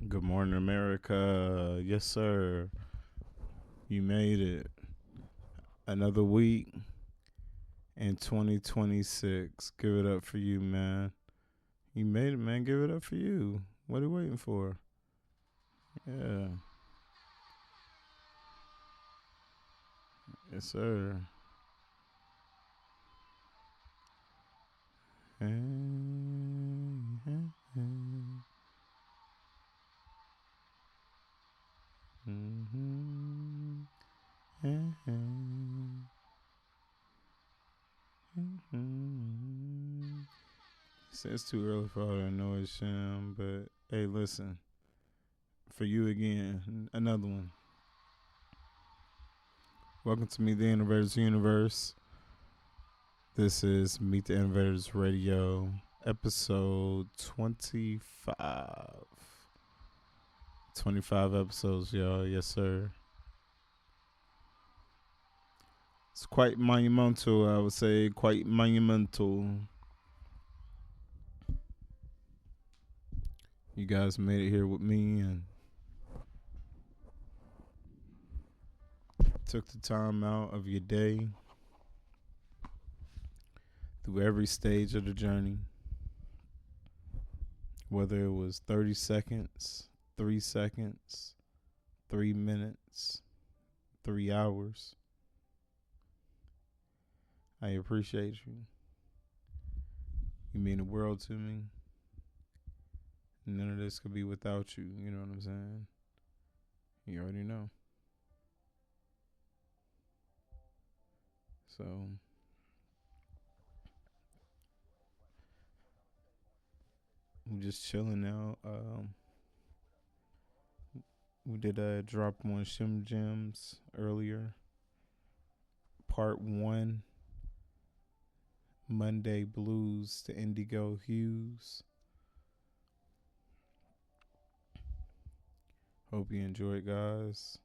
Good morning, America. Yes, sir. You made it. Another week in 2026. Give it up for you, man. You made it, man. Give it up for you. What are you waiting for? Yeah. Yes, sir. Hey, hey, hey. Mhm. Hey, hey. Mhm. It's too early for all that noise, Shem. But hey, listen. For you again, another one. Welcome to Meet the Innovators Universe. This is Meet the Innovators Radio, episode 25. 25 episodes, y'all. Yes, sir. It's quite monumental, I would say. Quite monumental. You guys made it here with me and took the time out of your day through every stage of the journey. Whether it was 30 seconds, 3 seconds, 3 minutes, 3 hours. I appreciate you. You mean the world to me. None of this could be without you. You know what I'm saying? You already know. So, I'm just chilling now. We did a drop on SHEMsGEMs earlier. Part 1, Monday Blues to Indigo Hues. Hope you enjoyed, guys.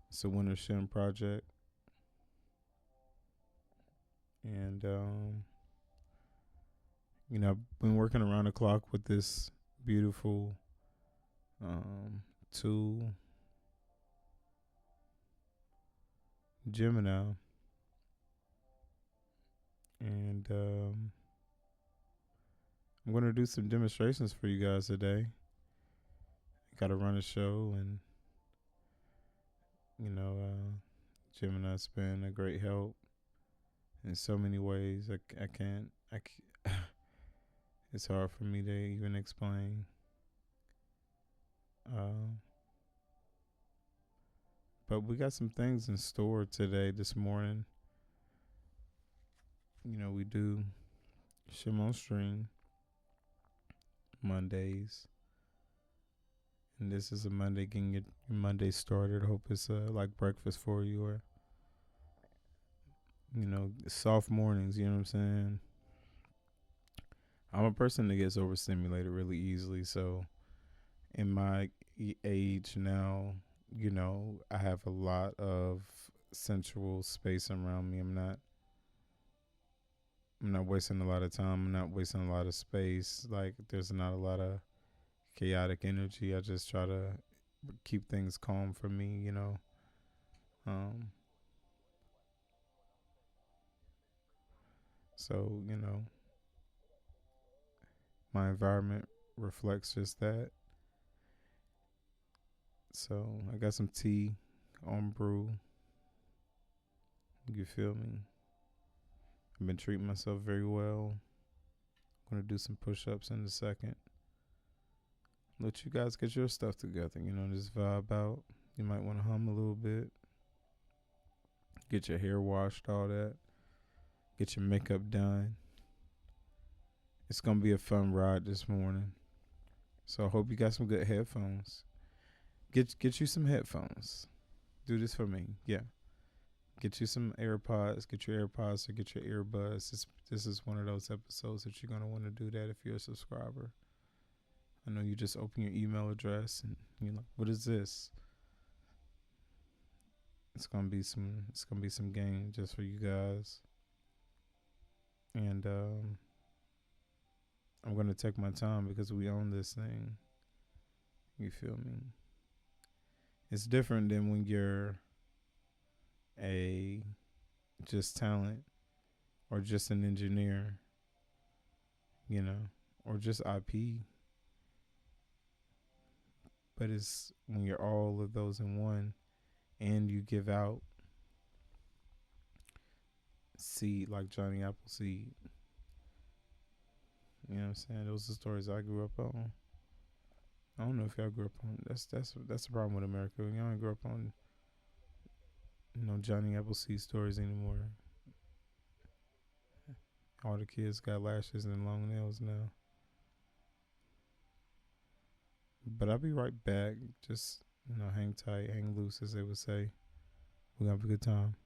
It's a winter SHEM project. And, I've been working around the clock with this beautiful tool, Gemini. And I'm going to do some demonstrations for you guys today. Got to run a show, and, Gemini's been a great help in so many ways. I can't, it's hard for me to even explain. But we got some things in store today, this morning. We do SHEM on Stream Mondays. And this is a Monday, getting your Monday started. Hope it's like breakfast for you, or, soft mornings, you know what I'm saying? I'm a person that gets overstimulated really easily. So in my age now, I have a lot of sensual space around me. I'm not wasting a lot of time. I'm not wasting a lot of space. Like, there's not a lot of chaotic energy. I just try to keep things calm for me, Um, so, my environment reflects just that. So I got some tea on brew. You feel me? I've been treating myself very well. I'm gonna do some push-ups in a second. Let you guys get your stuff together. Just vibe out. You might want to hum a little bit. Get your hair washed, all that. Get your makeup done. It's gonna be a fun ride this morning. So I hope you got some good headphones. Get you some headphones. Do this for me. Yeah. Get you some AirPods. Get your AirPods or get your earbuds. This is one of those episodes that you're going to want to do that if you're a subscriber. I know you just open your email address and you're like, what is this? It's gonna be some game just for you guys. And I'm gonna take my time because we own this thing. You feel me? It's different than when you're a just talent or just an engineer, you know, or just IP. But it's when you're all of those in one and you give out seed like Johnny Appleseed. You know what I'm saying? Those are the stories I grew up on. I don't know if y'all grew up on that's the problem with America. Y'all ain't grew up on Johnny Appleseed stories anymore. All the kids got lashes and long nails now. But I'll be right back. Just hang tight, hang loose, as they would say. We're gonna have a good time.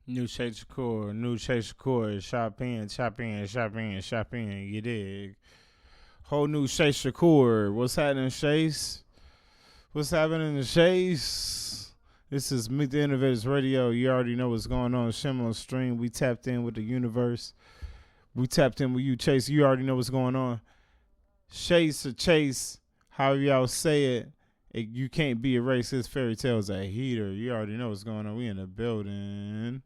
New Chase Shakur, new Chase Shakur, shop in, shop in, shop in, shop in, you dig? Whole new Chase Shakur. What's happening, Chase? What's happening, Chase? This is Meet the Innovators Radio. You already know what's going on. SHEM on stream. We tapped in with the universe. We tapped in with you, Chase. You already know what's going on. Chase or Chase, however y'all say it, you can't be erased. His fairy tale's a heater. You already know what's going on. We in the building.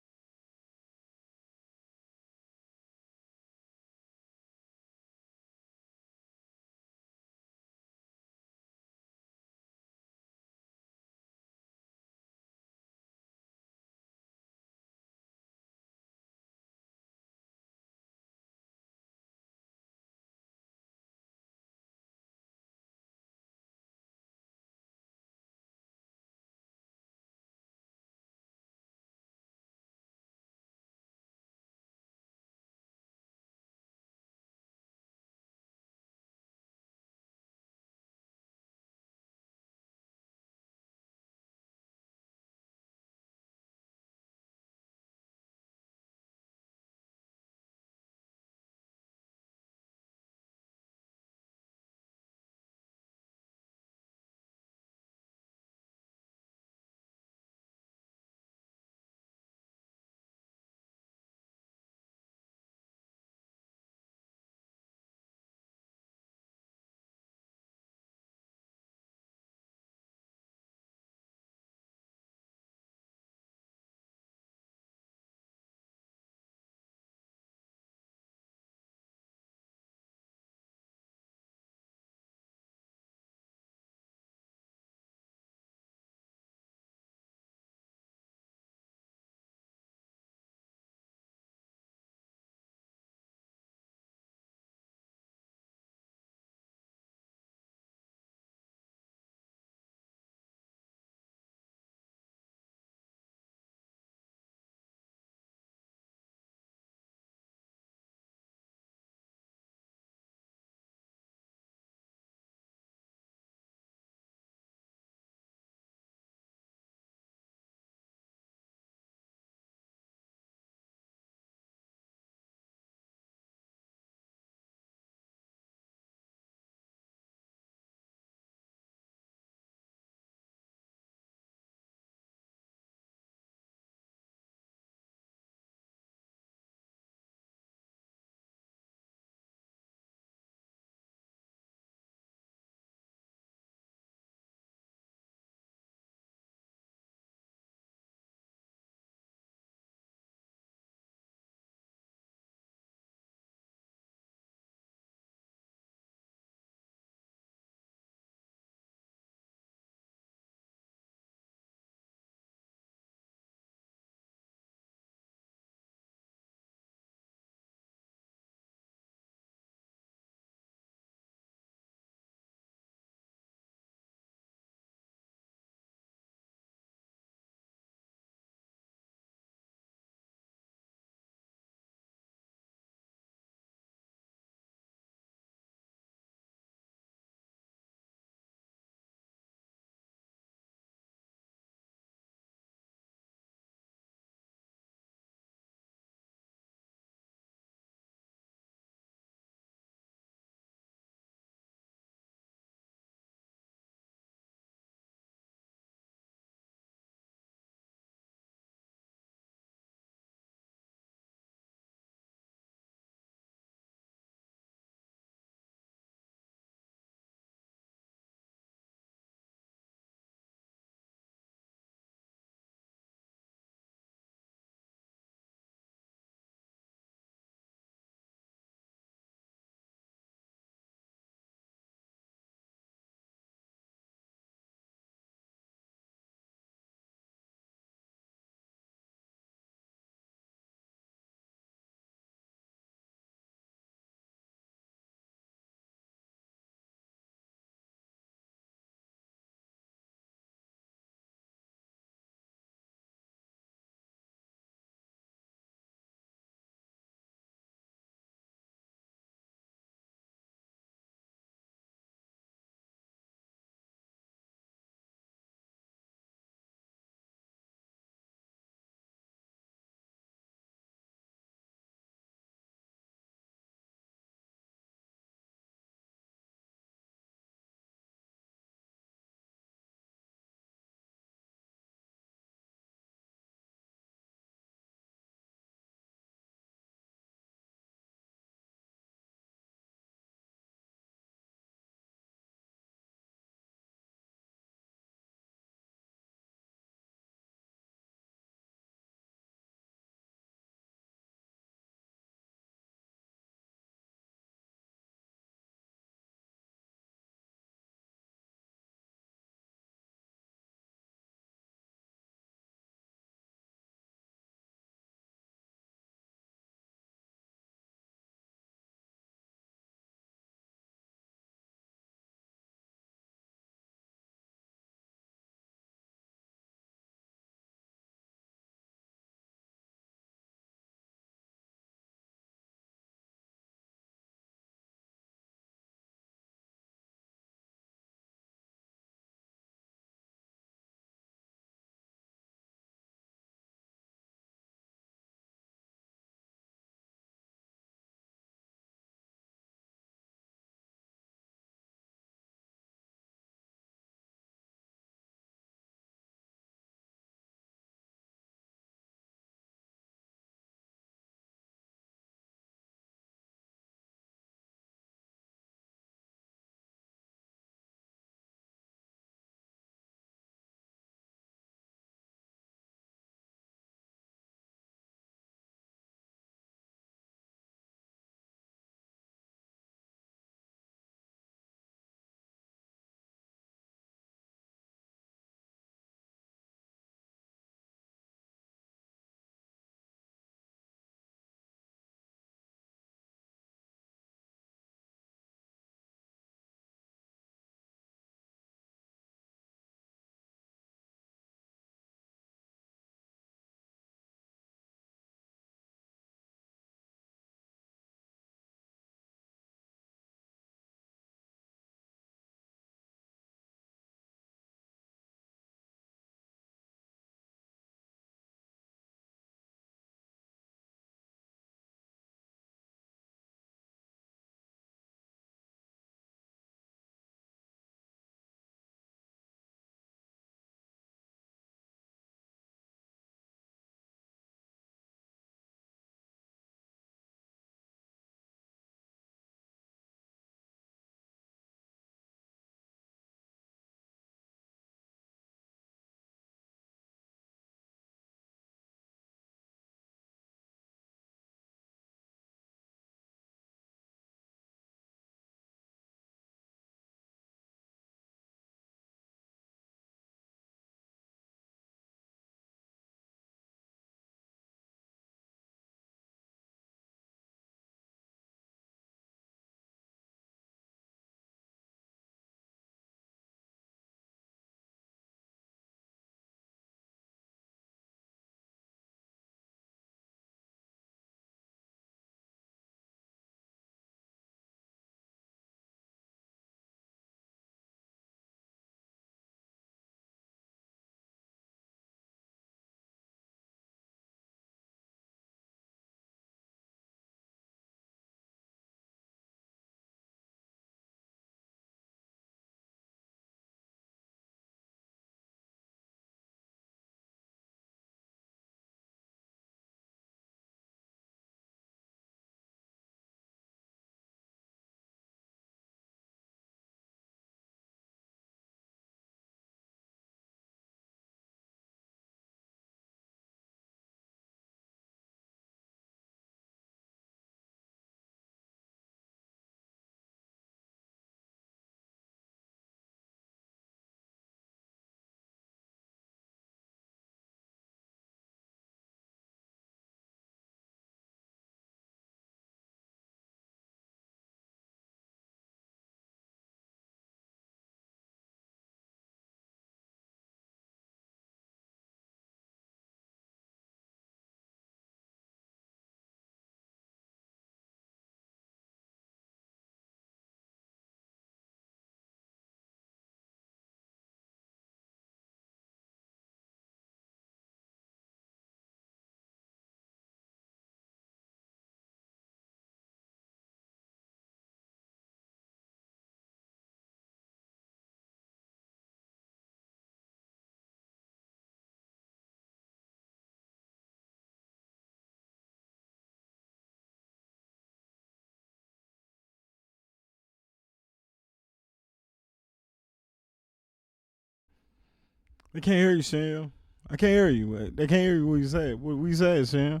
They can't hear you, Shem. I can't hear you. They can't hear you. What you say? What we said, Shem?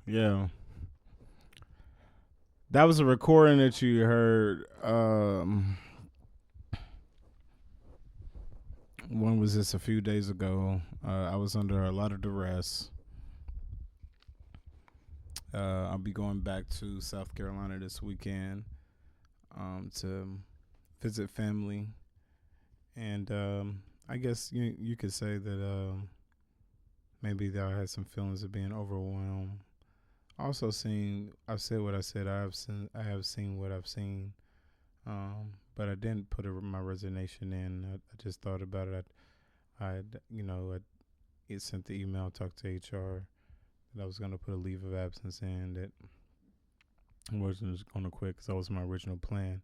Yeah, that was a recording that you heard. When was this? A few days ago. I was under a lot of duress. I'll be going back to South Carolina this weekend to visit family, and I guess you could say that maybe that I had some feelings of being overwhelmed. Also, I've said what I said. I have seen what I've seen, but I didn't put my resignation in. I just thought about it. I sent the email, talked to HR, that I was going to put a leave of absence in, that I wasn't just going to quit because that was my original plan.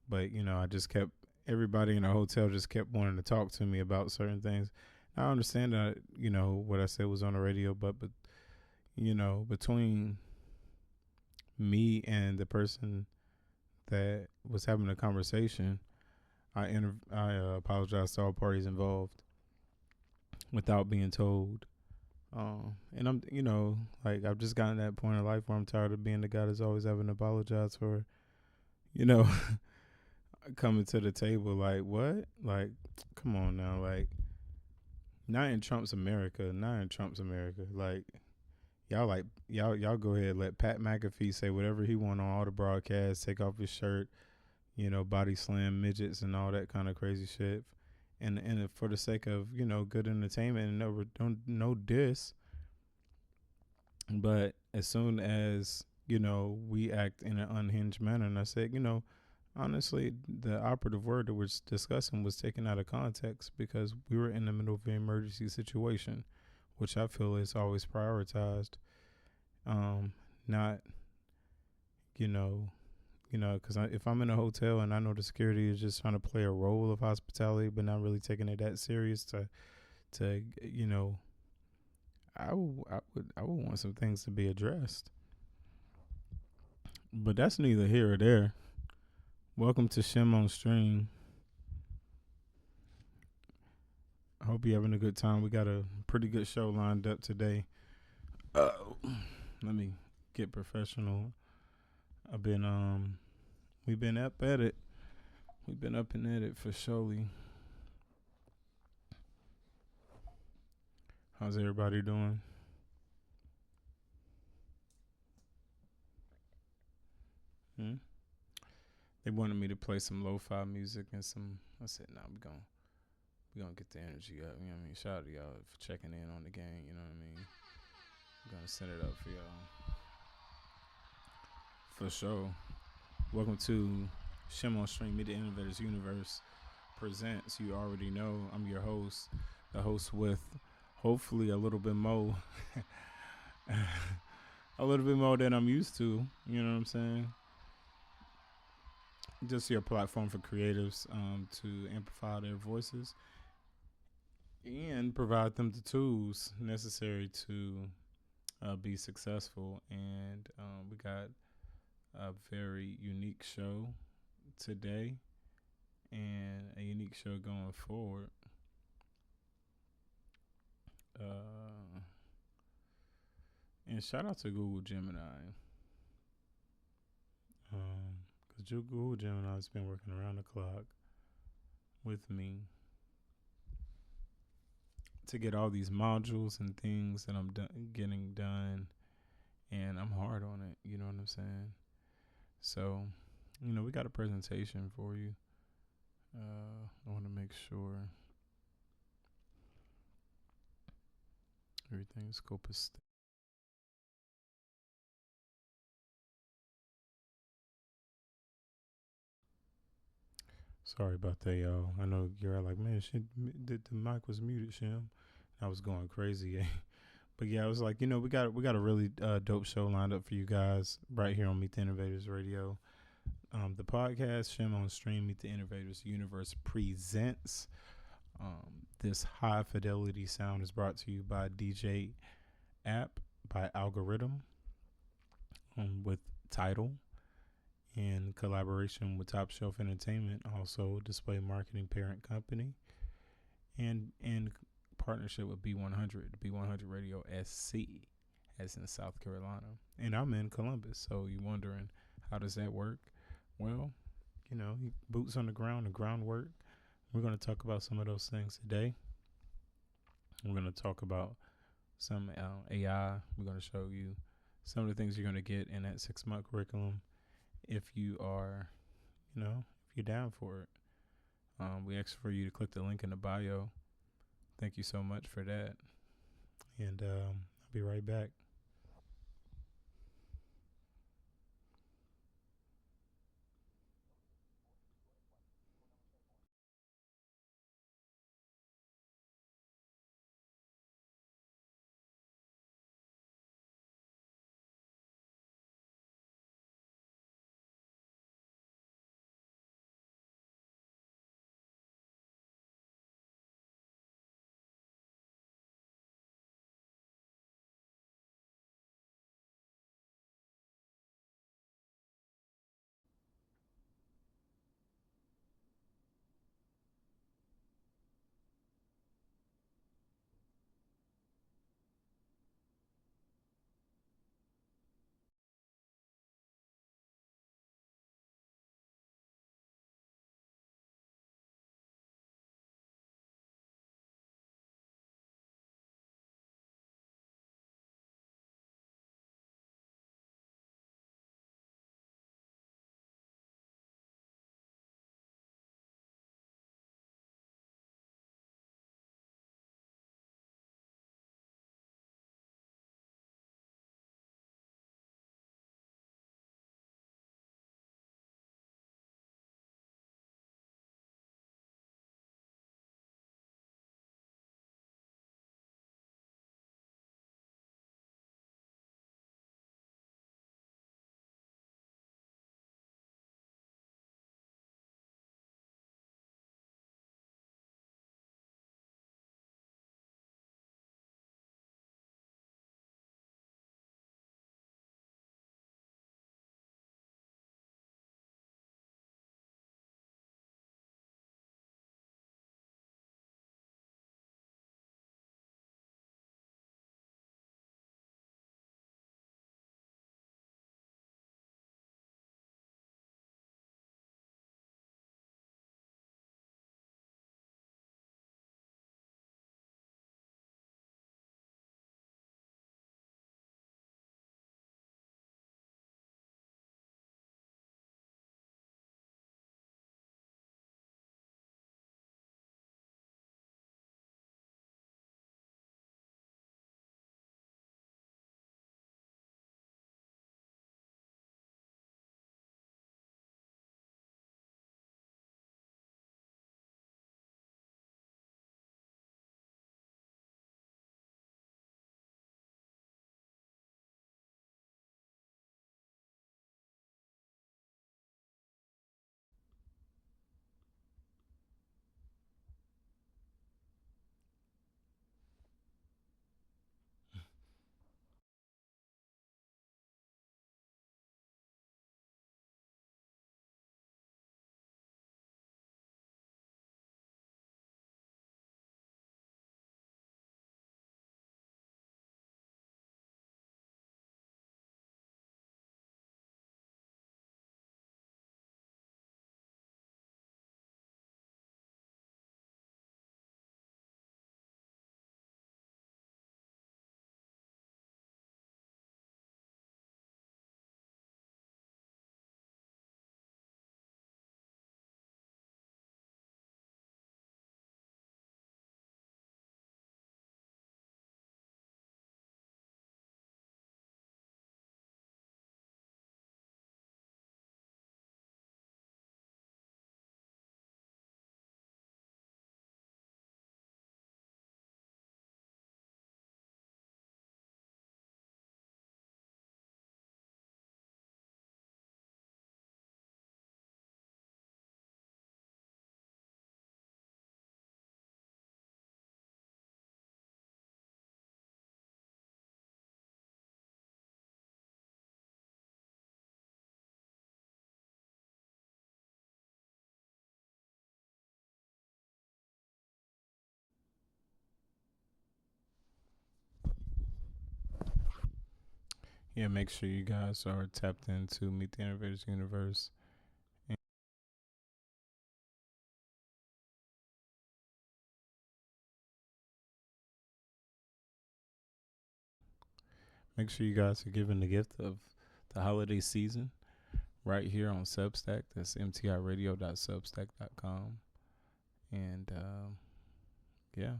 But, I just kept, everybody in the hotel just kept wanting to talk to me about certain things. I understand that, what I said was on the radio, but between me and the person that was having a conversation, I apologized to all parties involved without being told. And I'm, I've just gotten to that point in life where I'm tired of being the guy that's always having to apologize for, coming to the table. Like, what? Like, come on now. Like, not in Trump's America. Like, y'all go ahead. Let Pat McAfee say whatever he want on all the broadcasts. Take off his shirt. Body slam midgets and all that kind of crazy shit. And for the sake of good entertainment and no diss. But as soon as we act in an unhinged manner, and I said, honestly, the operative word that we're discussing was taken out of context because we were in the middle of an emergency situation, which I feel is always prioritized. Not, because if I'm in a hotel and I know the security is just trying to play a role of hospitality, but not really taking it that serious to I would want some things to be addressed. But that's neither here or there. Welcome to Shem on Stream. I hope you're having a good time. We got a pretty good show lined up today. Let me get professional. We've been up at it. We've been up and at it for surely. How's everybody doing? They wanted me to play some lo-fi music and some. I said, "Nah, we gonna get the energy up." You know what I mean? Shout out to y'all for checking in on the game. You know what I mean? I'm gonna set it up for y'all. For sure. Welcome to Shem on Stream, Meet the Innovators Universe presents. You already know I'm your host, the host with hopefully a little bit more, a little bit more than I'm used to. You know what I'm saying? Just your platform for creatives to amplify their voices and provide them the tools necessary to be successful. And we got a very unique show today and a unique show going forward. And shout out to Google Gemini. Because Google Gemini has been working around the clock with me to get all these modules and things that I'm getting done. And I'm hard on it. You know what I'm saying? So, we got a presentation for you. I want to make sure everything's copacetic. Sorry about that, y'all. I know you're like, man, the mic was muted, Shem. I was going crazy. But yeah, I was like, we got a really dope show lined up for you guys right here on Meet the Innovators Radio. The podcast, Shem on Stream, Meet the Innovators Universe presents. This high fidelity sound is brought to you by DJ App by Algorithm with Title in collaboration with Top Shelf Entertainment, also display marketing parent company. and in partnership with B100, B100 Radio SC, as in South Carolina, and I'm in Columbus. So you're wondering, how does that work? Well, boots on the ground, the groundwork. We're going to talk about some of those things today. We're going to talk about some AI. We're going to show you some of the things you're going to get in that 6-month curriculum if you are, if you're down for it. We ask for you to click the link in the bio. Thank you so much for that. And I'll be right back. Yeah, make sure you guys are tapped into Meet the Innovators Universe. And make sure you guys are giving the gift of the holiday season right here on Substack. That's mtiradio.substack.com. And yeah,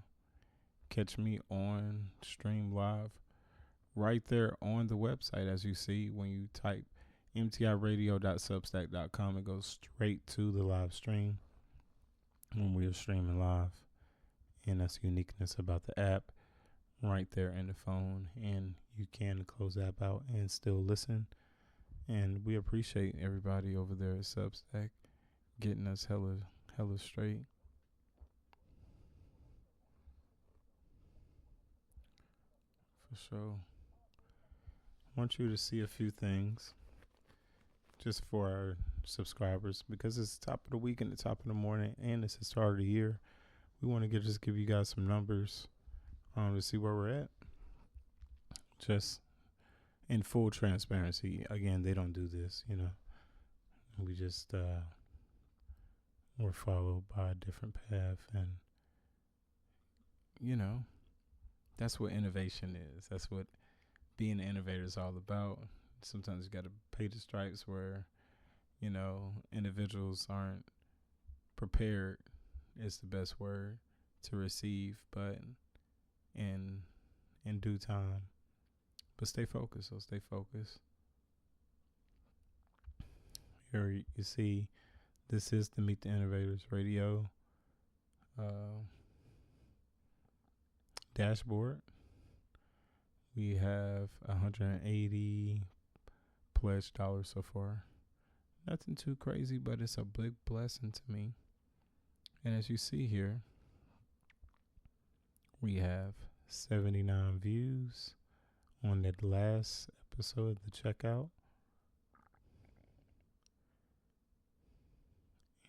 catch me on stream live right there on the website. As you see, when you type mtiradio.substack.com, it goes straight to the live stream when we are streaming live. And that's the uniqueness about the app right there in the phone. And you can close the app out and still listen. And we appreciate everybody over there at Substack getting us hella straight. For sure. I want you to see a few things just for our subscribers, because it's the top of the week and the top of the morning, and it's the start of the year. We want to just give you guys some numbers to see where we're at. Just in full transparency. Again, they don't do this, We just we're followed by a different path, and that's what innovation is. That's what being an innovator is all about. Sometimes you got to pay the stripes where individuals aren't prepared is the best word to receive, but in due time. But stay focused. So stay focused. Here you see, this is the Meet the Innovators Radio dashboard. We have 180 pledged dollars so far. Nothing too crazy, but it's a big blessing to me. And as you see here, we have 79 views on that last episode of the checkout.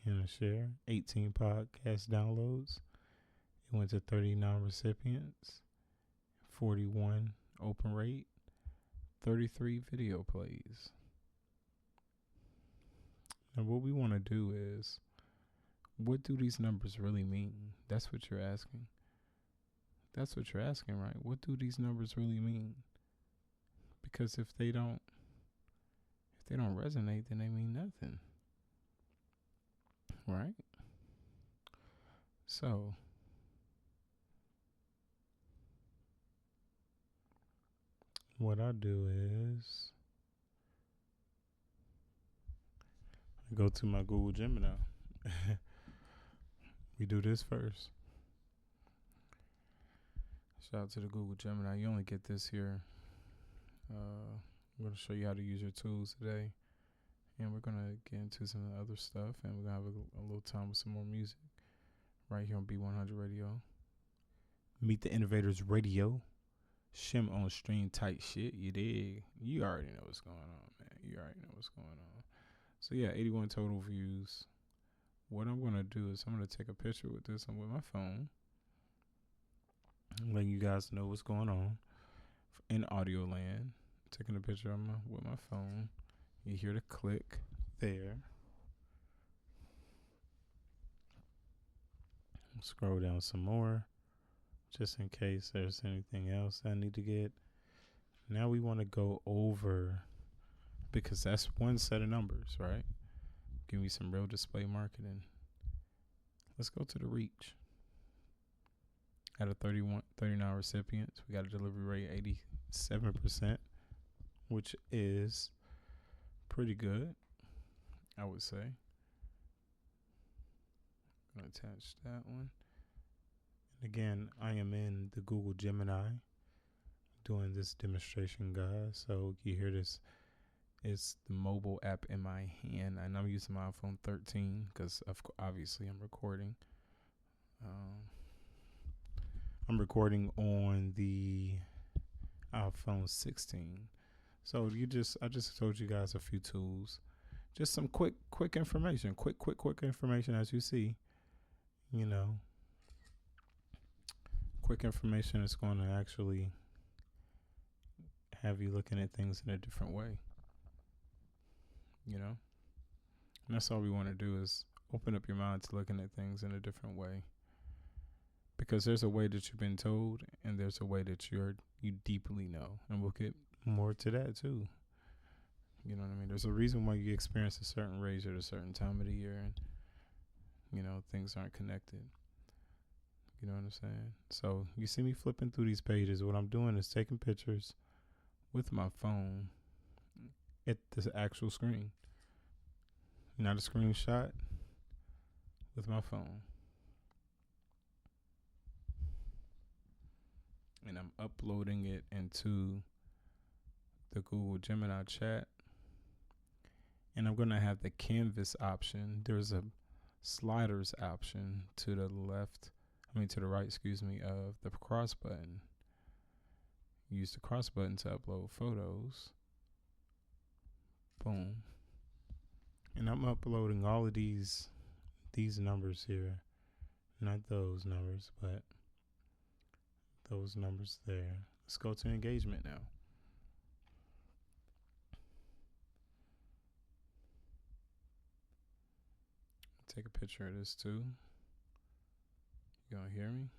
And a share, 18 podcast downloads. It went to 39 recipients, 41 open rate, 33 video plays. And what we want to do is, what do these numbers really mean? That's what you're asking. That's what you're asking, right? What do these numbers really mean? Because if they don't resonate, then they mean nothing. Right? So what I do is I go to my Google Gemini. We do this first. Shout out to the Google Gemini. You only get this here. I'm going to show you how to use your tools today. And we're going to get into some other stuff. And we're going to have a little time with some more music right here on B100 Radio. Meet the Innovators Radio. SHEM on stream type shit. You dig? You already know what's going on, man. You already know what's going on. So, yeah, 81 total views. What I'm going to do is I'm going to take a picture with this and with my phone. I'm letting you guys know what's going on in audio land. Taking a picture with my phone. You hear the click there. Scroll down some more, just in case there's anything else I need to get. Now we want to go over, because that's one set of numbers, right? Give me some real display marketing. Let's go to the reach. Out of 39 recipients, we got a delivery rate 87%, which is pretty good, I would say. I'm going to attach that one. And again, I am in the Google Gemini doing this demonstration, guys. So you hear this. It's the mobile app in my hand, and I'm using my iPhone 13 because obviously I'm recording. I'm recording on the iPhone 16. So I just told you guys a few tools, just some quick information, quick information. As you see, quick information is going to actually have you looking at things in a different way. You know? And that's all we want to do is open up your mind to looking at things in a different way. Because there's a way that you've been told, and there's a way that you deeply know. And we'll get more to that too. You know what I mean? There's a reason why you experience a certain rage at a certain time of the year, and things aren't connected. You know what I'm saying? So you see me flipping through these pages. What I'm doing is taking pictures with my phone at the actual screen. Not a screenshot, with my phone. And I'm uploading it into the Google Gemini chat. And I'm going to have the canvas option. There's a sliders option to the right, of the cross button. Use the cross button to upload photos. Boom. And I'm uploading all of these numbers here. Not those numbers, but those numbers there. Let's go to engagement now. Take a picture of this too. You gonna hear me?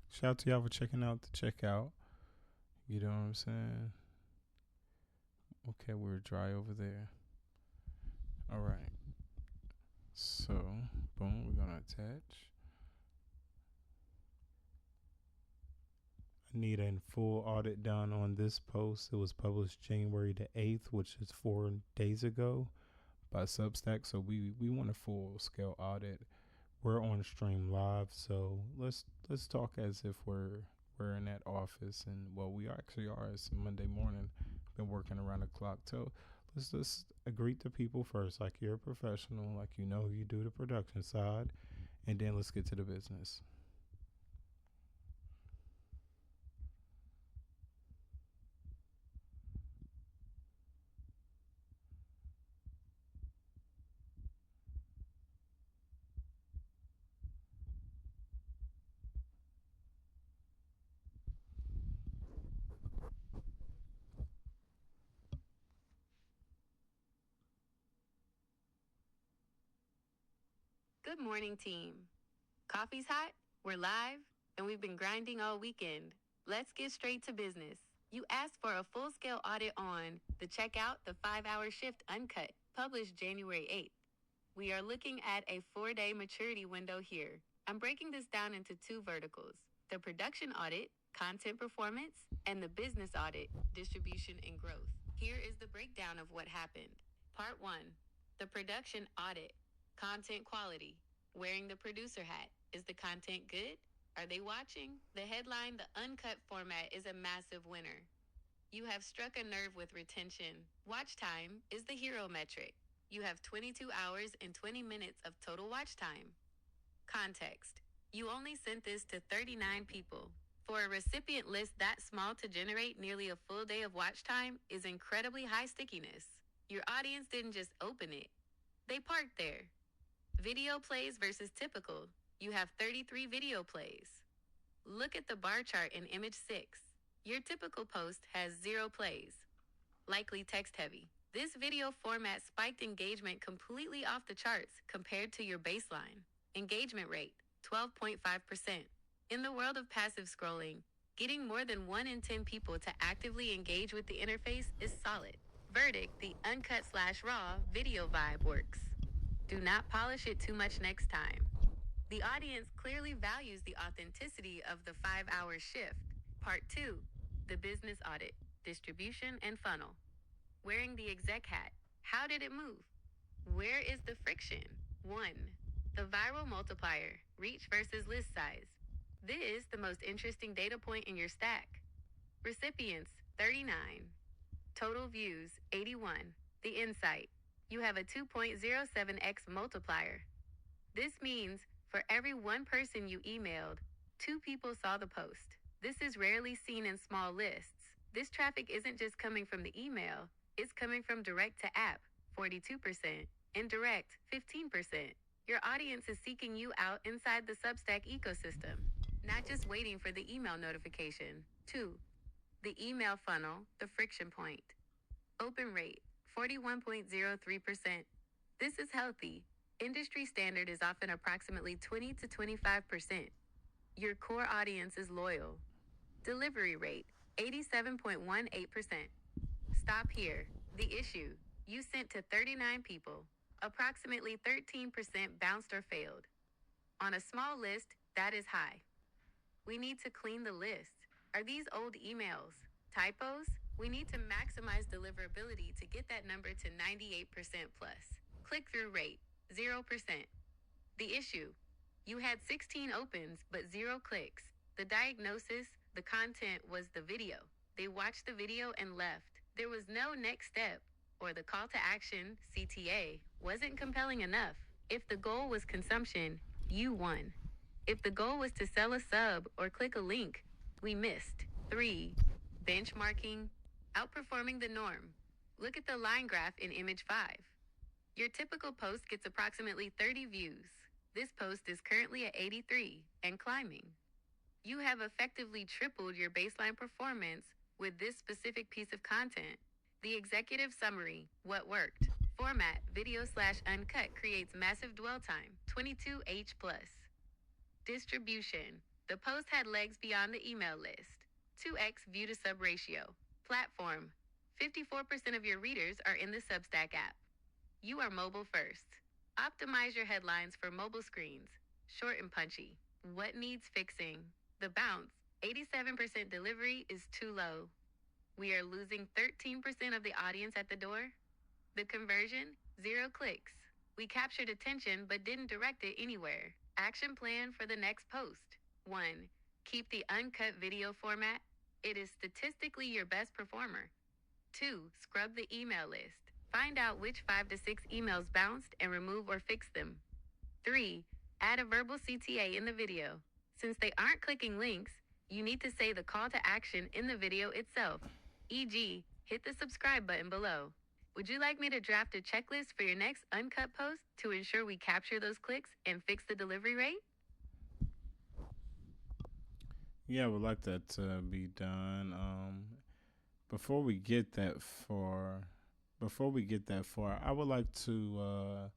Shout out to y'all for checking out the checkout. You know what I'm saying? Okay, we're dry over there. All right. So, boom, we're gonna attach. I need a full audit done on this post. It was published January the 8th, which is 4 days ago, by Substack. So we want a full scale audit. We're on stream live, so let's talk as if we're in that office, and we actually are. It's Monday morning. Been working around the clock. So let's just greet the people first, like you're a professional, like you do the production side, and then let's get to the business. Good morning, team. Coffee's hot, we're live, and we've been grinding all weekend. Let's get straight to business. You asked for a full-scale audit on the Checkout the 5-Hour Shift Uncut, published January 8th. We are looking at a 4-day maturity window here. I'm breaking this down into 2 verticals: the production audit, content performance, and the business audit, distribution and growth. Here is the breakdown of what happened. Part 1, the production audit. Content quality. Wearing the producer hat. Is the content good? Are they watching? The headline, the uncut format, is a massive winner. You have struck a nerve with retention. Watch time is the hero metric. You have 22 hours and 20 minutes of total watch time. Context. You only sent this to 39 people. For a recipient list that small to generate nearly a full day of watch time is incredibly high stickiness. Your audience didn't just open it. They parked there. Video plays versus typical. You have 33 video plays. Look at the bar chart in image 6. Your typical post has 0 plays. Likely text heavy. This video format spiked engagement completely off the charts compared to your baseline. Engagement rate, 12.5%. In the world of passive scrolling, getting more than 1 in 10 people to actively engage with the interface is solid. Verdict, the uncut/raw video vibe works. Do not polish it too much next time. The audience clearly values the authenticity of the 5-hour shift. Part 2, the business audit, distribution and funnel. Wearing the exec hat, how did it move? Where is the friction? 1, the viral multiplier, reach versus list size. This is the most interesting data point in your stack. Recipients, 39. Total views, 81. The insight. You have a 2.07x multiplier. This means for every 1 person you emailed, 2 people saw the post. This is rarely seen in small lists. This traffic isn't just coming from the email, it's coming from direct to app, 42%, indirect, 15%. Your audience is seeking you out inside the Substack ecosystem, not just waiting for the email notification. 2. The email funnel, the friction point. Open rate, 41.03%. This is healthy. Industry standard is often approximately 20 to 25%. Your core audience is loyal. Delivery rate, 87.18%. Stop here. The issue, you sent to 39 people. Approximately 13% bounced or failed. On a small list, that is high. We need to clean the list. Are these old emails? Typos? We need to maximize deliverability to get that number to 98% plus. Click-through rate, 0%. The issue, you had 16 opens but 0 clicks. The diagnosis, the content was the video. They watched the video and left. There was no next step, or the call to action, CTA, wasn't compelling enough. If the goal was consumption, you won. If the goal was to sell a sub or click a link, we missed. 3. Benchmarking, outperforming the norm. Look at the line graph in image 5. Your typical post gets approximately 30 views. This post is currently at 83 and climbing. You have effectively tripled your baseline performance with this specific piece of content. The executive summary, what worked. Format, video/uncut creates massive dwell time, 22H+. Distribution, the post had legs beyond the email list. 2x view to sub ratio. Platform, 54% of your readers are in the Substack app. You are mobile first. Optimize your headlines for mobile screens. Short and punchy. What needs fixing? The bounce, 87% delivery is too low. We are losing 13% of the audience at the door. The conversion, 0 clicks. We captured attention but didn't direct it anywhere. Action plan for the next post. 1. Keep the uncut video format. It is statistically your best performer. 2. Scrub the email list. Find out which 5 to 6 emails bounced and remove or fix them. 3. Add a verbal CTA in the video. Since they aren't clicking links, you need to say the call to action in the video itself. E.g., hit the subscribe button below. Would you like me to draft a checklist for your next uncut post to ensure we capture those clicks and fix the delivery rate? Yeah, I would like that to be done. Before we get that far, I would like to,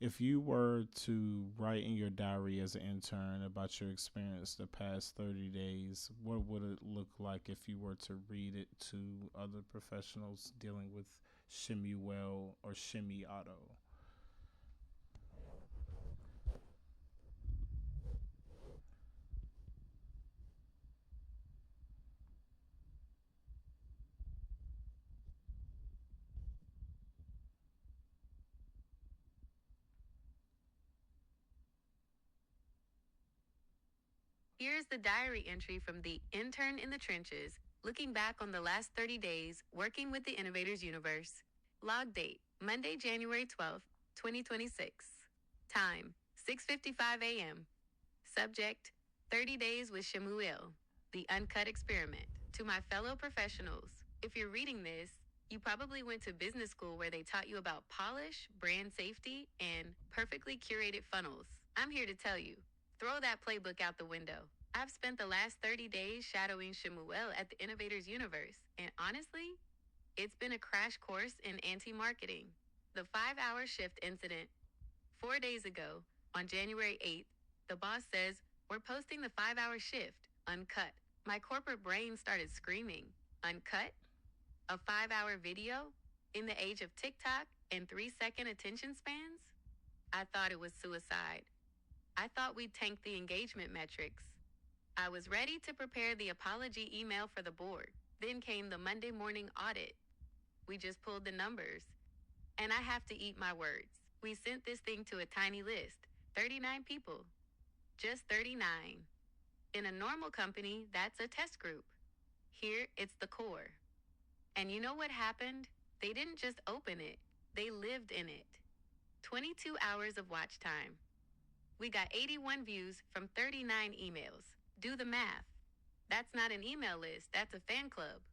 if you were to write in your diary as an intern about your experience the past 30 days, what would it look like if you were to read it to other professionals dealing with SHEM-E well or SHEM-E auto? Here's the diary entry from the intern in the trenches, looking back on the last 30 days working with the Innovators Universe. Log date, Monday, January 12th, 2026. Time, 6:55 a.m. Subject, 30 Days with Shemuel, the Uncut Experiment. To my fellow professionals, if you're reading this, you probably went to business school where they taught you about polish, brand safety, and perfectly curated funnels. I'm here to tell you, throw that playbook out the window. I've spent the last 30 days shadowing Shemuel at the Innovators Universe, and honestly, it's been a crash course in anti-marketing. The 5-hour shift incident. 4 days ago, on January 8th, the boss says, we're posting the 5-hour shift, uncut. My corporate brain started screaming, uncut? A 5-hour video? In the age of TikTok and 3-second attention spans? I thought it was suicide. I thought we'd tank the engagement metrics. I was ready to prepare the apology email for the board. Then came the Monday morning audit. We just pulled the numbers. And I have to eat my words. We sent this thing to a tiny list, 39 people. Just 39. In a normal company, that's a test group. Here, it's the core. And you know what happened? They didn't just open it. They lived in it. 22 hours of watch time. We got 81 views from 39 emails. Do the math. That's not an email list, that's a fan club.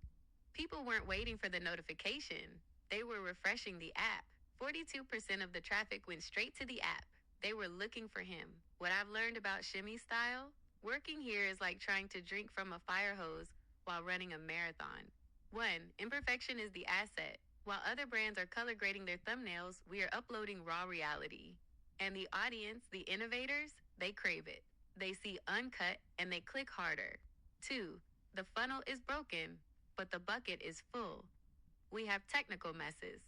People weren't waiting for the notification. They were refreshing the app. 42% of the traffic went straight to the app. They were looking for him. What I've learned about SHEM-E style, working here is like trying to drink from a fire hose while running a marathon. 1. Imperfection is the asset. While other brands are color grading their thumbnails, we are uploading raw reality. And the audience, the innovators, they crave it. They see uncut and they click harder. 2. The funnel is broken, but the bucket is full. We have technical messes.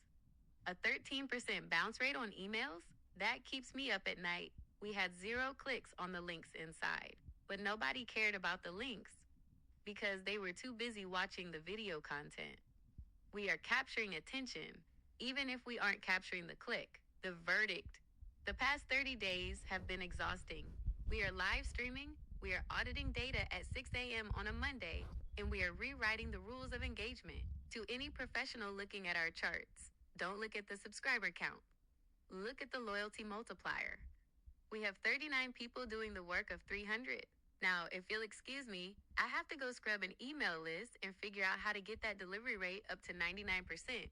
A 13% bounce rate on emails? That keeps me up at night. We had 0 clicks on the links inside, but nobody cared about the links because they were too busy watching the video content. We are capturing attention, even if we aren't capturing the click. The verdict. The past 30 days have been exhausting. We are live streaming, we are auditing data at 6 a.m. on a Monday, and we are rewriting the rules of engagement. To any professional looking at our charts, don't look at the subscriber count. Look at the loyalty multiplier. We have 39 people doing the work of 300. Now, if you'll excuse me, I have to go scrub an email list and figure out how to get that delivery rate up to 99%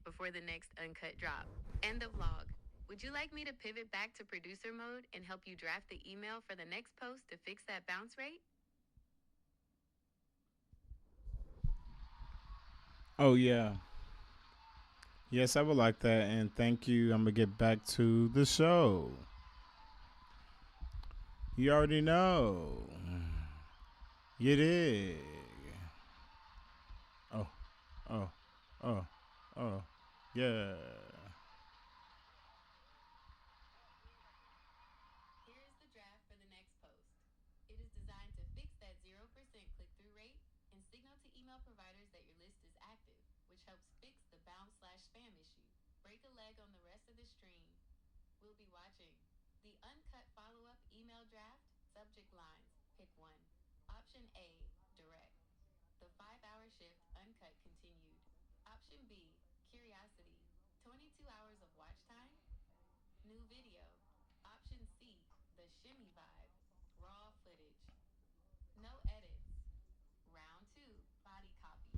before the next uncut drop. End of vlog. Would you like me to pivot back to producer mode and help you draft the email for the next post to fix that bounce rate? Oh yeah. Yes, I would like that, and thank you. I'm gonna get back to the show. You already know. You dig. Oh, oh, oh, oh, yeah. Here is the draft for the next post. It is designed to fix that 0% click through rate and signal to email providers that your list is active, which helps fix the bounce/spam issue. Break a leg on the rest of the stream. We'll be watching. The uncut follow up email draft, subject lines, pick one. Option A, direct. The 5-hour shift uncut continued. Option B, curiosity. 22 hours of watch time? New video. Option C, the SHEME vibe. Raw footage. No edits. Round 2, body copy.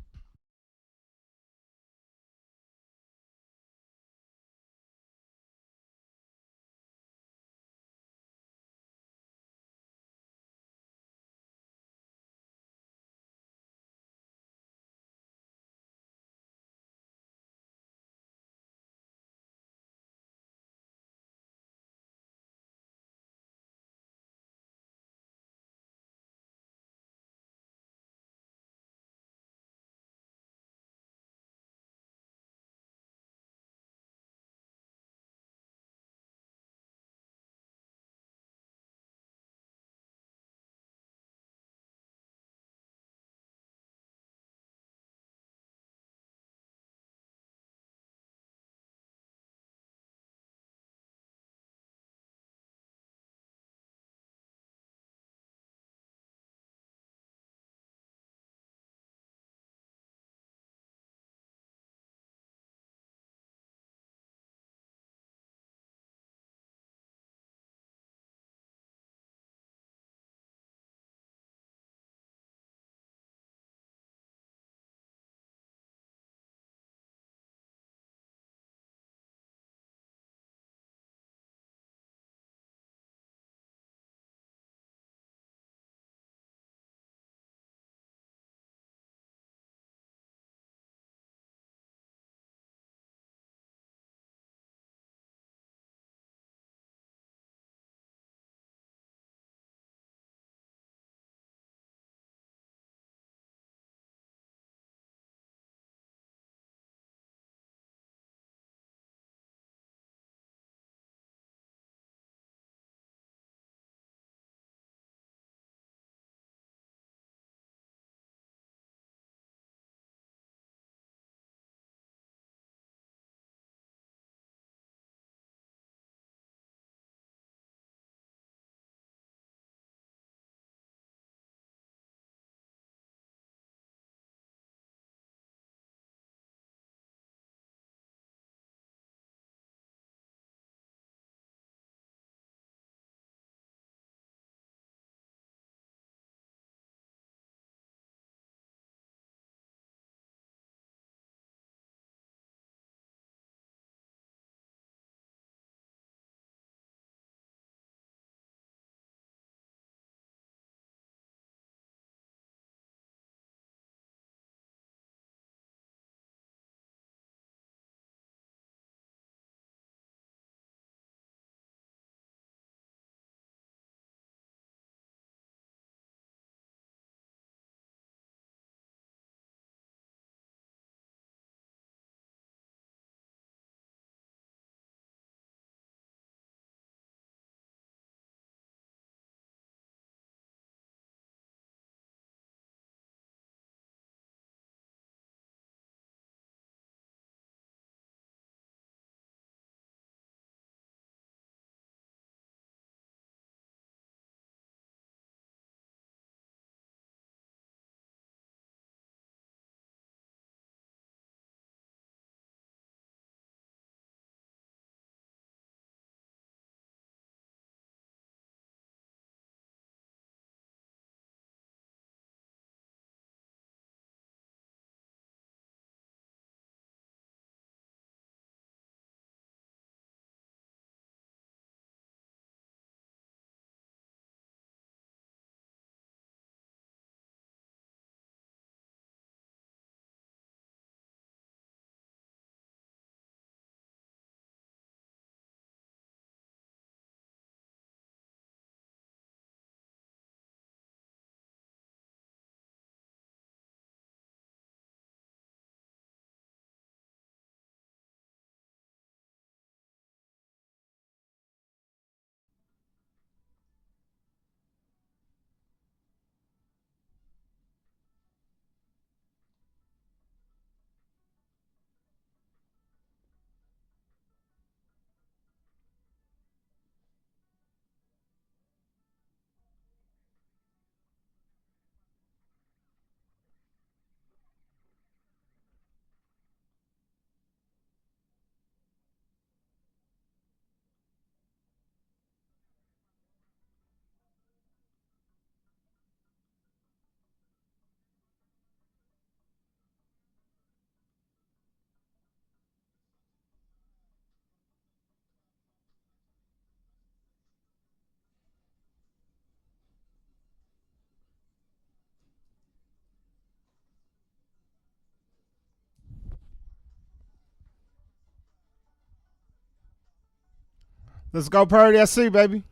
Let's go, Purdy. I see, baby.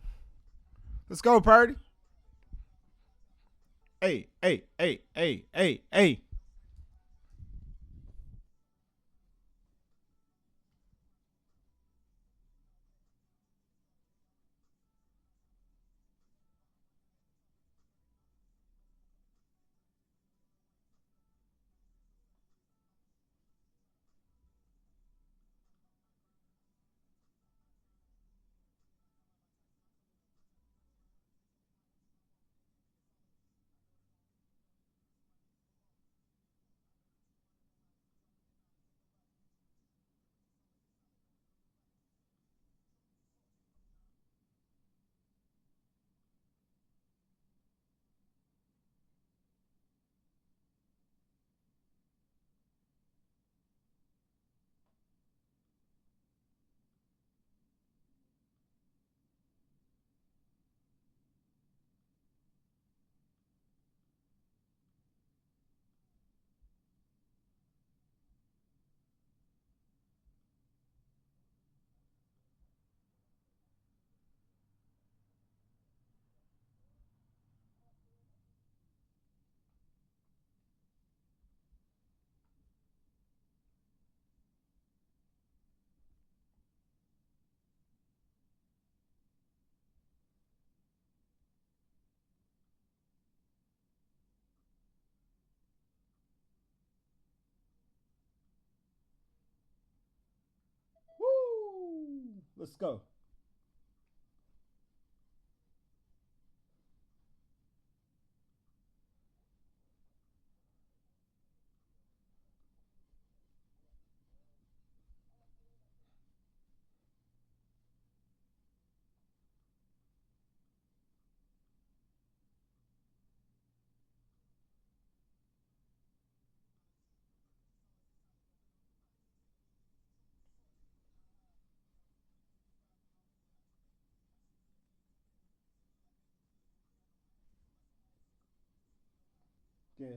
Let's go, Purdy. Hey, hey, hey, hey, hey, hey. Woo! Let's go. Yeah.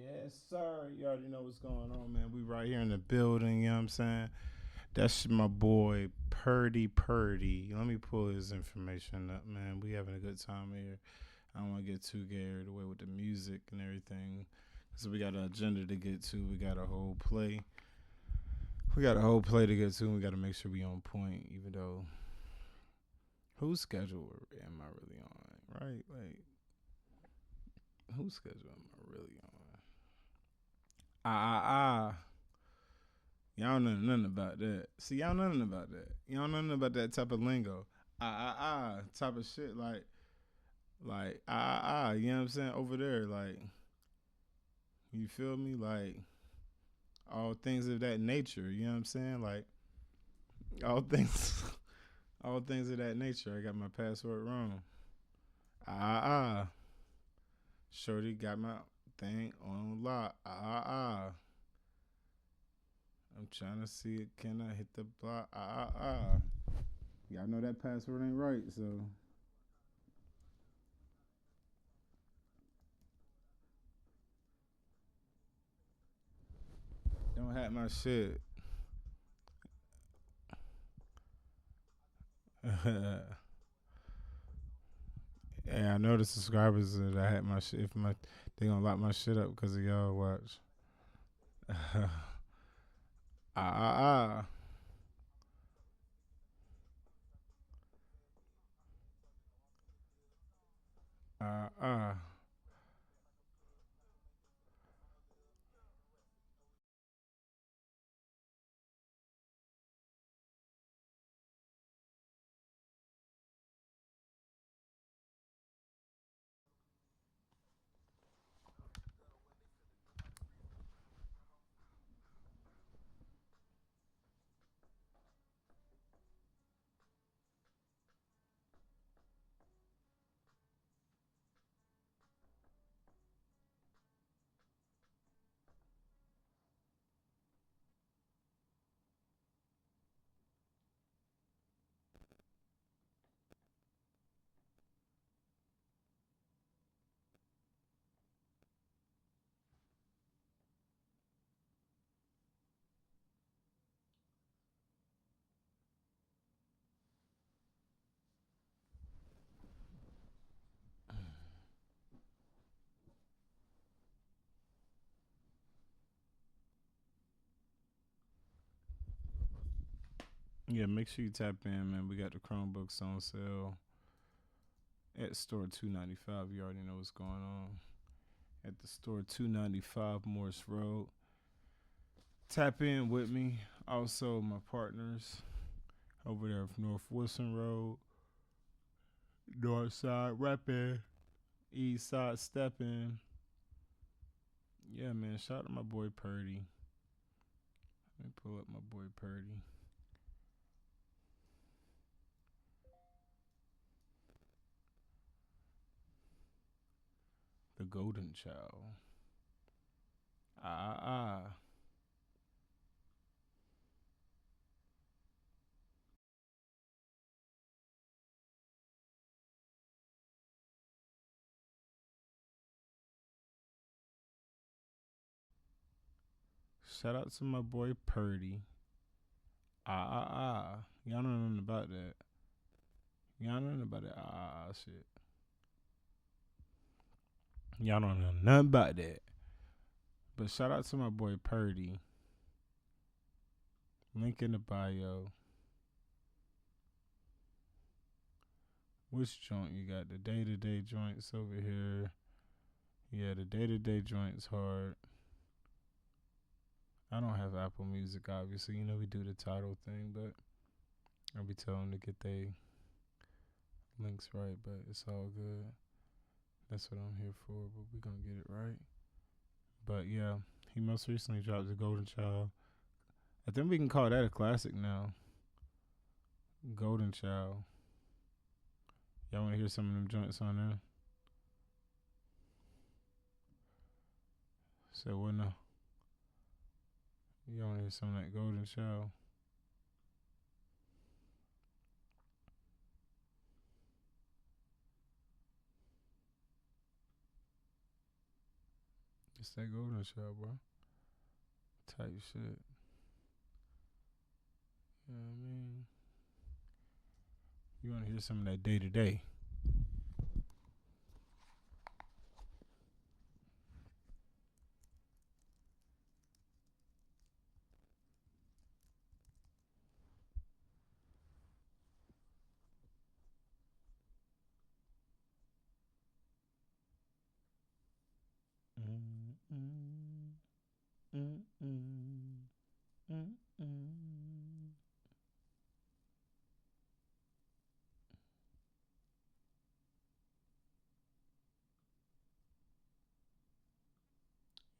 Yes, sir. You already know what's going on, man. We right here in the building, you know what I'm saying? That's my boy, Purdy Purdy. Let me pull his information up, man. We having a good time here. I don't want to get too carried away with the music and everything. So we got an agenda to get to. We got a whole play. We got a whole play to get to, and we got to make sure we on point, even though whose schedule am I really on, right? Like, whose schedule am I really on? Ah. Y'all know nothing about that. See, y'all know nothing about that. Y'all know nothing about that type of lingo. Type of shit. You know what I'm saying? Over there, like, you feel me? Like, all things of that nature. You know what I'm saying? Like, all things, all things of that nature. I got my password wrong. Shorty got my thing on lock. I'm trying to see it. Can I hit the block? Y'all know that password ain't right, so. Don't hack my shit. Yeah, I know the subscribers that I had my shit. If my they gonna lock my shit up because of y'all watch. Ah. Ah. Ah. Yeah, make sure you tap in, man. We got the Chromebooks on sale at store 295. You already know what's going on. At the store 295 Morse Road. Tap in with me. Also, my partners over there of North Wilson Road, North Side Rapping, East Side Stepping. Yeah, man. Shout out to my boy Purdy. Let me pull up my boy Purdy. The Golden Child. Ah. Shout out to my boy Purdy. Y'all know nothing about that. Y'all know nothing about that shit. Y'all don't know nothing about that. But shout out to my boy Purdy. Link in the bio. Which joint you got? The day-to-day joints over here. Yeah, the day-to-day joints hard. I don't have Apple Music, obviously. You know we do the title thing, but I'll be telling them to get their links right, but it's all good. That's what I'm here for, but we're going to get it right. But yeah, he most recently dropped The Golden Child. I think we can call that a classic now. Golden Child. Y'all want to hear some of them joints on there? So what now? Y'all want to hear some of that Golden Child? It's That's that golden shot, bro. Type shit. You know what I mean? You want to hear some of that day to day.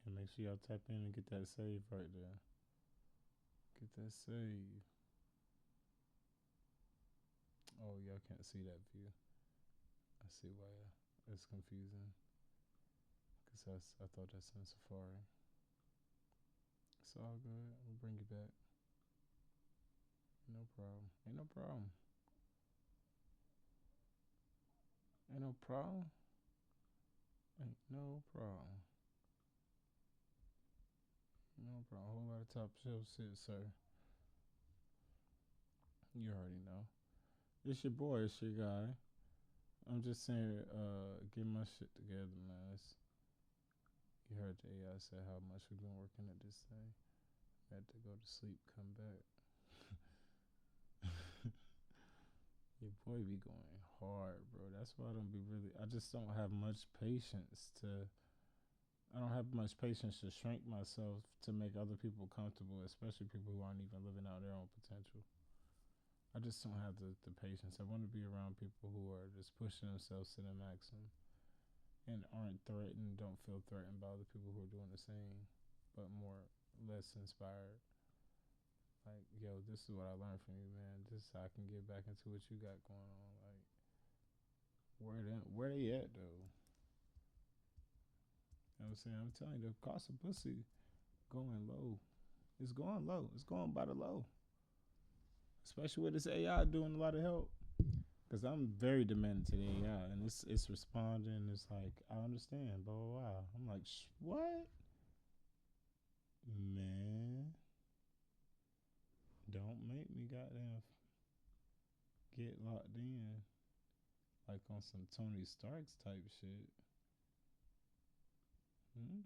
And make sure y'all tap in and get that save right there. Get that save. Oh, y'all can't see that view. I see why it's confusing. Because I thought that's in Safari. It's all good. We'll bring you back. No problem. Ain't no problem. Ain't no problem. Ain't no problem. No problem. A whole lot of top shelf shit, sir. You already know. It's your boy. It's your guy. I'm just saying, get my shit together, man. You heard the AI say how much we've been working at this thing. Had to go to sleep, come back. Your boy be going hard, bro. That's why I just don't have much patience to shrink myself to make other people comfortable, especially people who aren't even living out their own potential. I just don't have the patience. I want to be around people who are just pushing themselves to the maximum and aren't threatened, don't feel threatened by other people who are doing the same, but less inspired. Like, yo, this is what I learned from you, man. This is how I can get back into what you got going on. Like, where they at, though? You know what I'm saying? I'm telling you, the cost of pussy going low. It's going low. It's going by the low. Especially with this AI doing a lot of help. Because I'm very demanding to the AI, and it's responding. It's like, I understand, blah, blah, blah. I'm like, what? Man. Don't make me goddamn get locked in. Like on some Tony Stark's type shit. Hmm?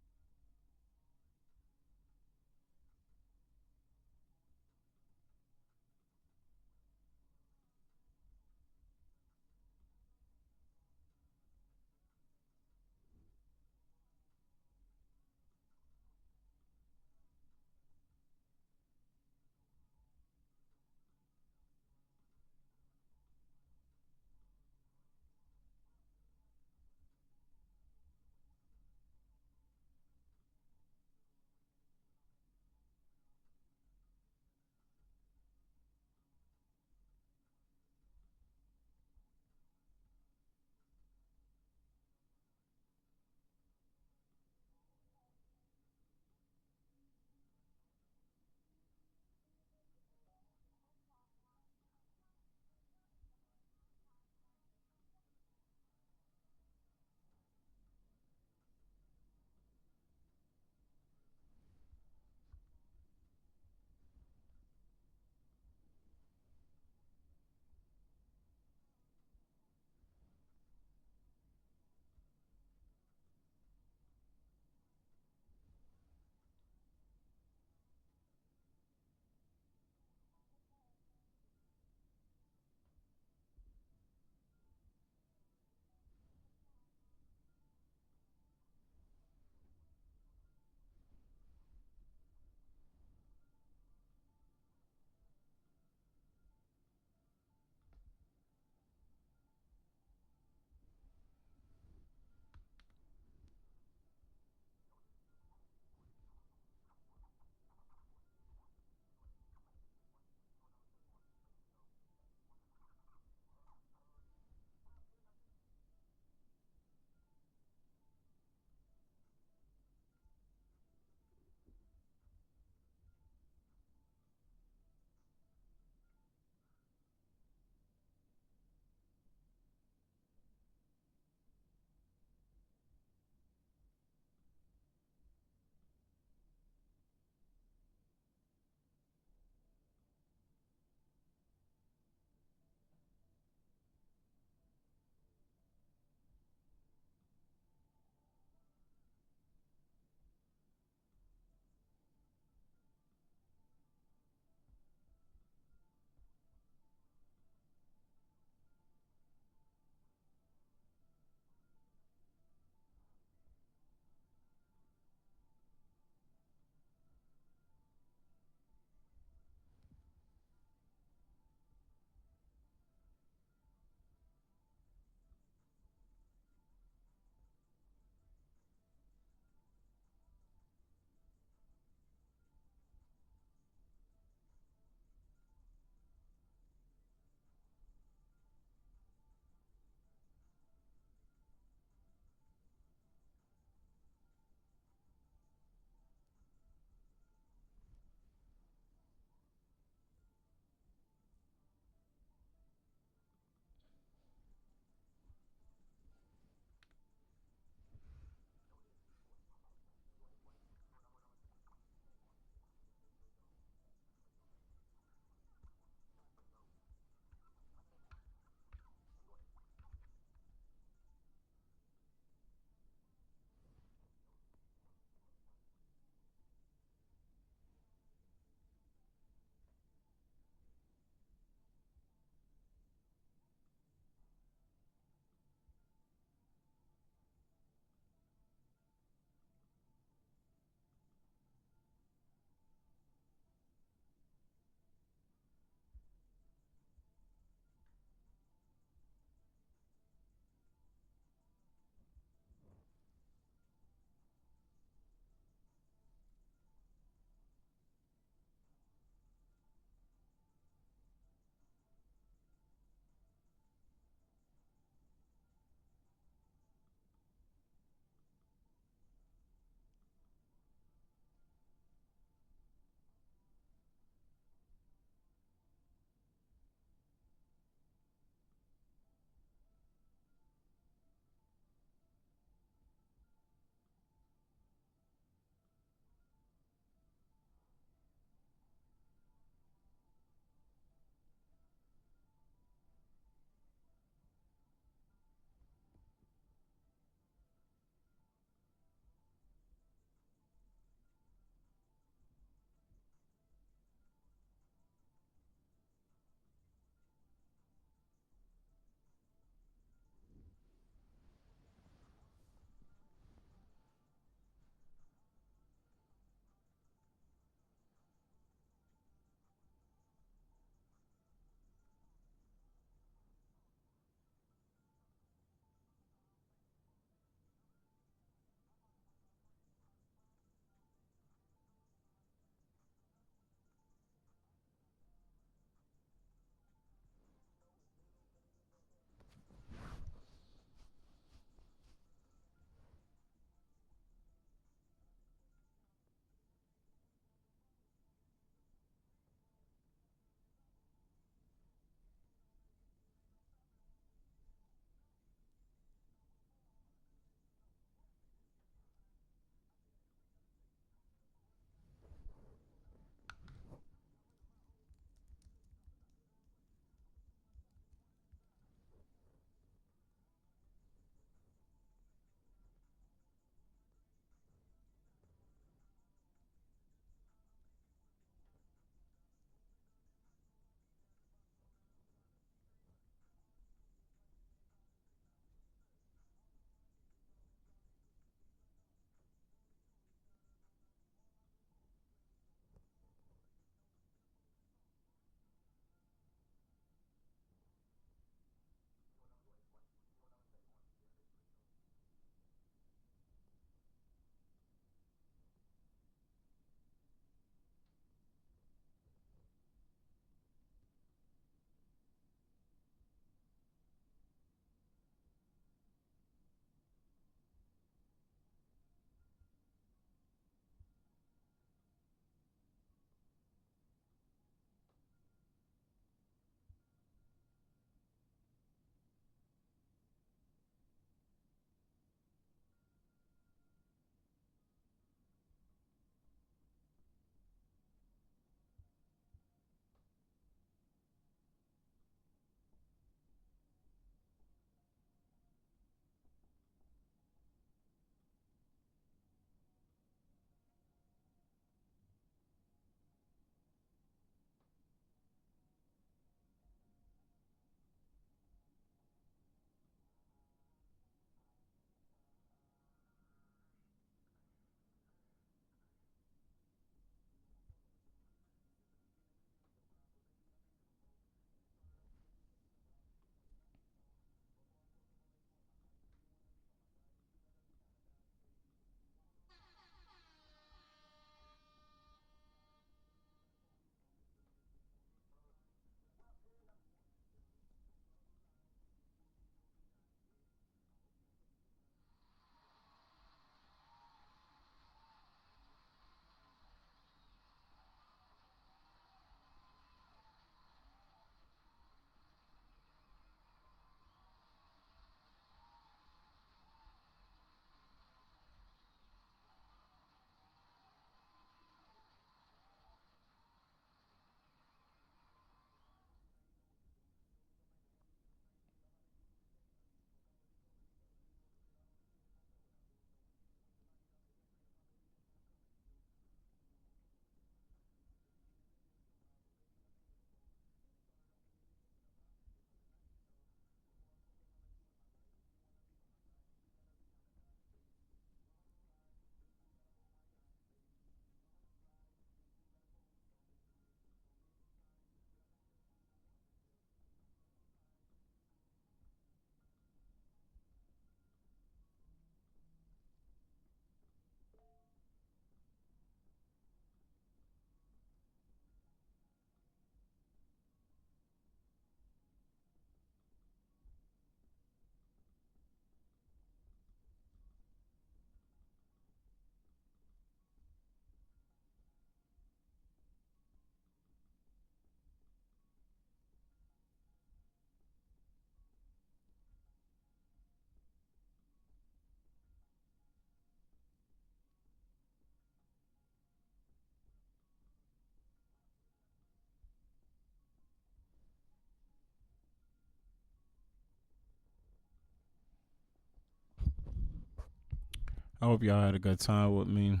I hope y'all had a good time with me.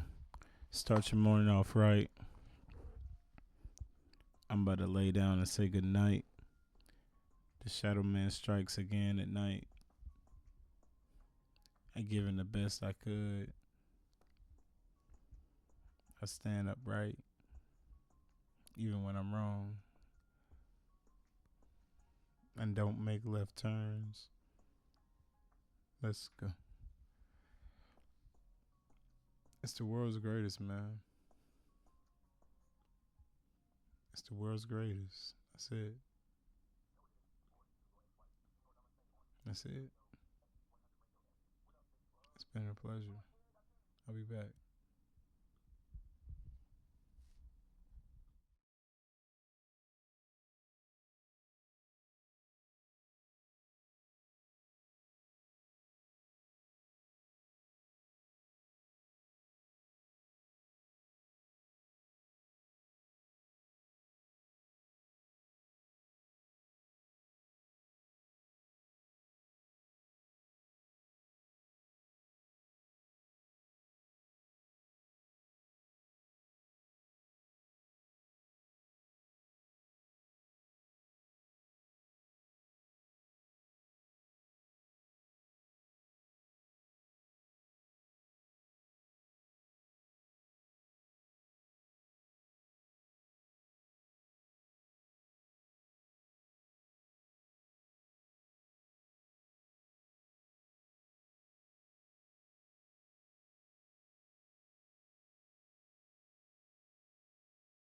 Start your morning off right. I'm about to lay down and say good night. The Shadow Man strikes again at night. I given the best I could. I stand upright, even when I'm wrong, and don't make left turns. Let's go. It's the world's greatest, man. It's the world's greatest. That's it. That's it. It's been a pleasure. I'll be back.